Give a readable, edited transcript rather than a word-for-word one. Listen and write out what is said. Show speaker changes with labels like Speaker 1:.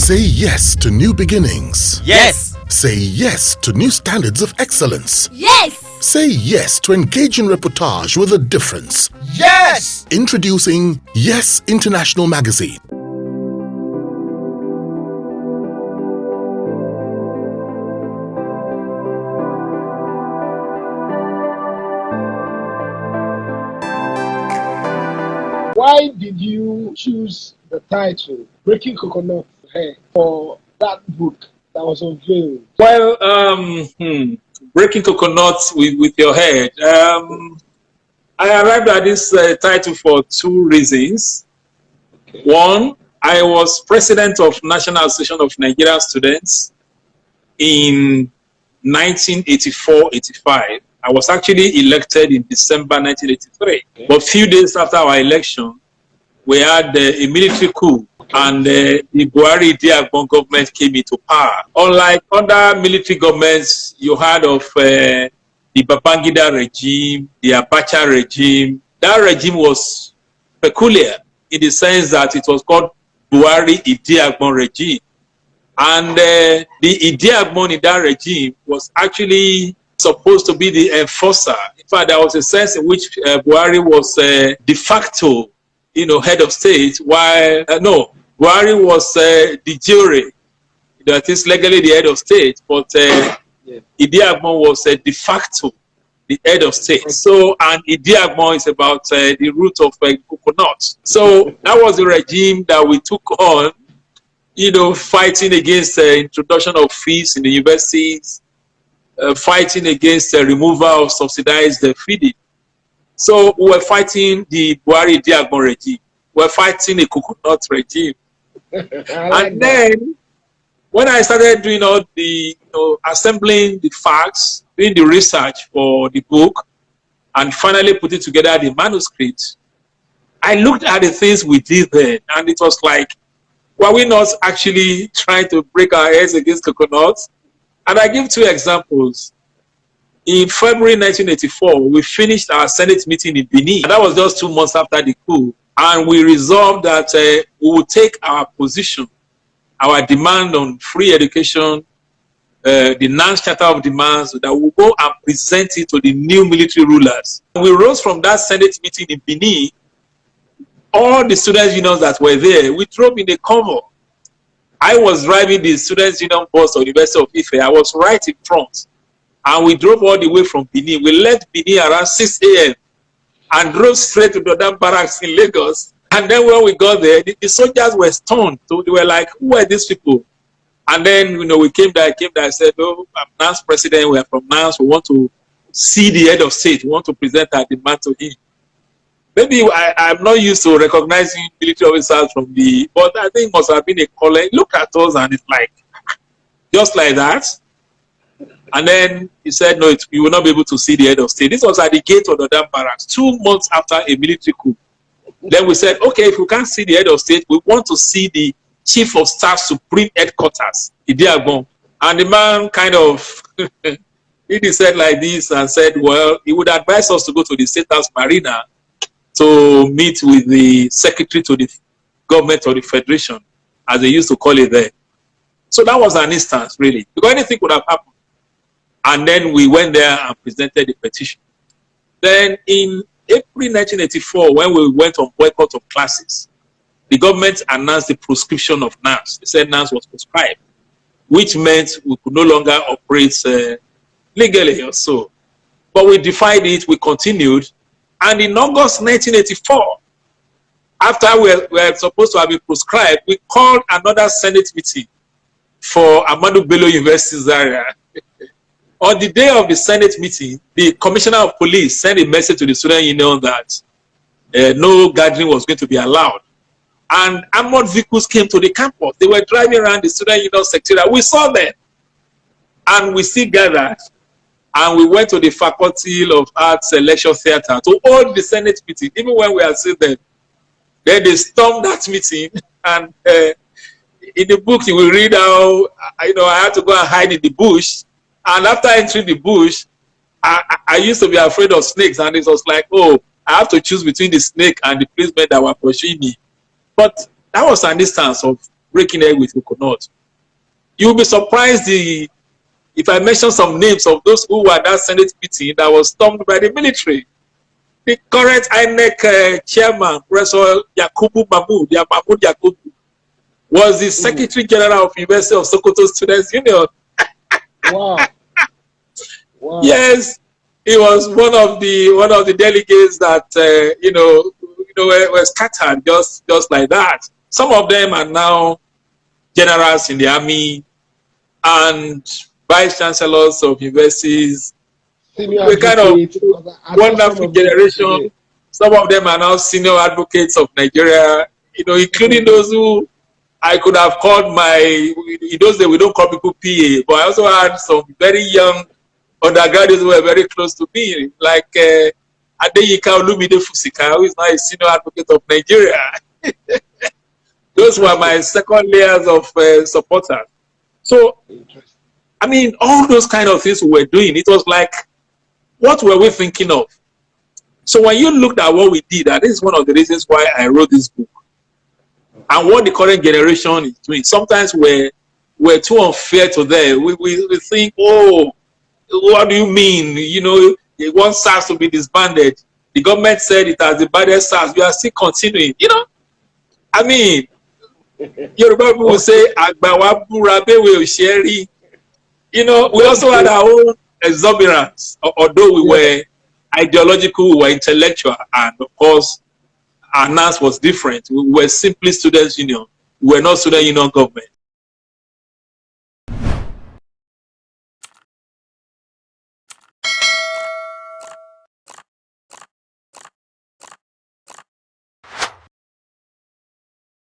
Speaker 1: Say yes to new beginnings.
Speaker 2: Yes.
Speaker 1: Say yes to new standards of excellence.
Speaker 3: Yes.
Speaker 1: Say yes to engaging reportage with a difference.
Speaker 2: Yes.
Speaker 1: Introducing Yes International Magazine.
Speaker 4: Why did you choose the title Breaking Coconut Hair for that book that was unveiled?
Speaker 5: Well, Breaking Coconuts with your head. I arrived at this title for two reasons.
Speaker 4: Okay.
Speaker 5: One, I was president of National Association of Nigerian Students in 1984-85. I was actually elected in December 1983.
Speaker 4: Okay.
Speaker 5: But a few days after our election, we had a military coup, and the Buhari Diagbon government came into power. Unlike other military governments, you heard of the Babangida regime, the Abacha regime. That regime was peculiar in the sense that it was called Buhari Diagbon regime. And the Idiagbon in that regime was actually supposed to be the enforcer. In fact, there was a sense in which Buhari was de facto, head of state, while Buhari was de jure, that is legally the head of state, but Idiagbon was de facto the head of state. So, and Idiagbon is about the root of coconut. So that was the regime that we took on, fighting against the introduction of fees in the universities, fighting against the removal of subsidized feeding. So we were fighting the Buhari Diagbon regime. We were fighting the coconut regime. And then, when I started doing all the, assembling the facts, doing the research for the book, and finally putting together the manuscript, I looked at the things we did then, and it was like, were we not actually trying to break our heads against coconuts? And I give two examples. In February 1984, we finished our Senate meeting in Benin. And that was just 2 months after the coup. And we resolved that we would take our position, our demand on free education, the NANS Charter of Demands, that we'll go and present it to the new military rulers. We rose from that Senate meeting in Benin. All the students' unions that were there, we drove in a convoy. I was driving the students' union bus of the University of Ife. I was right in front. And we drove all the way from Benin. We left Benin around 6 a.m. and drove straight to the barracks in Lagos. And then when we got there, the soldiers were stunned. So they were like, who are these people? And then, we came there, I said, oh, I'm NANS president, we are from NANS, we want to see the head of state, we want to present our demand to him. Maybe I'm not used to recognizing military officers from but I think it must have been a calling. Look at us, and it's like, just like that. And then he said, no, you will not be able to see the head of state. This was at the gate of the Dam Barracks, 2 months after a military coup. Then we said, okay, if we can't see the head of state, we want to see the Chief of Staff Supreme Headquarters, Idiagbon. And the man kind of, he said like this and said, well, he would advise us to go to the State House Marina to meet with the secretary to the government or the federation, as they used to call it there. So that was an instance, really, because anything could have happened. And then we went there and presented the petition. Then in April 1984, when we went on boycott of classes, the government announced the proscription of NANS. They said NANS was proscribed, which meant we could no longer operate legally or so. But we defied it, we continued. And in August 1984, after we were supposed to have been proscribed, we called another Senate meeting for Ahmadu Bello University Zaria. On the day of the Senate meeting, the Commissioner of Police sent a message to the student union that no gathering was going to be allowed. And armored vehicles came to the campus. They were driving around the student union secretariat. We saw them. And we still gathered. And we went to the Faculty of Arts Lecture Theatre to hold the Senate meeting, even when we are still there. Then they stormed that meeting. And in the book, you will read how, I had to go and hide in the bush. And after entering the bush, I used to be afraid of snakes. And it was like, oh, I have to choose between the snake and the policemen that were pursuing me. But that was an instance of breaking egg with coconut. You'll be surprised if I mention some names of those who were at that Senate meeting that was stormed by the military. The current INEC chairman, Professor Yakubu Mahmoud, Mahmoud Yakubu, was the Secretary General of University of Sokoto Students Union.
Speaker 4: Wow. Wow.
Speaker 5: Yes, he was one of the delegates that were scattered just like that. Some of them are now generals in the army and vice chancellors of universities. We're kind of wonderful generation. Some of them are now senior advocates of Nigeria, including those who I could have called in those days we don't call people PA, but I also had some very young undergraduates who were very close to me, like Adeyika Olumide Fusika, who is now a senior advocate of Nigeria. Those were my second layers of supporters. So, I mean, all those kind of things we were doing, it was like, what were we thinking of? So when you looked at what we did, and this is one of the reasons why I wrote this book, and what the current generation is doing, sometimes we're too unfair to them. We think, oh, what do you mean? They want SARS to be disbanded. The government said it has disbanded SARS. We are still continuing. I mean, Yoruba people will say, Agbawa Burabewe Osheri. We also had our own exuberance, although we were ideological, we were intellectual, and of course, our NAS was different. We were simply students' union. We were not student union government.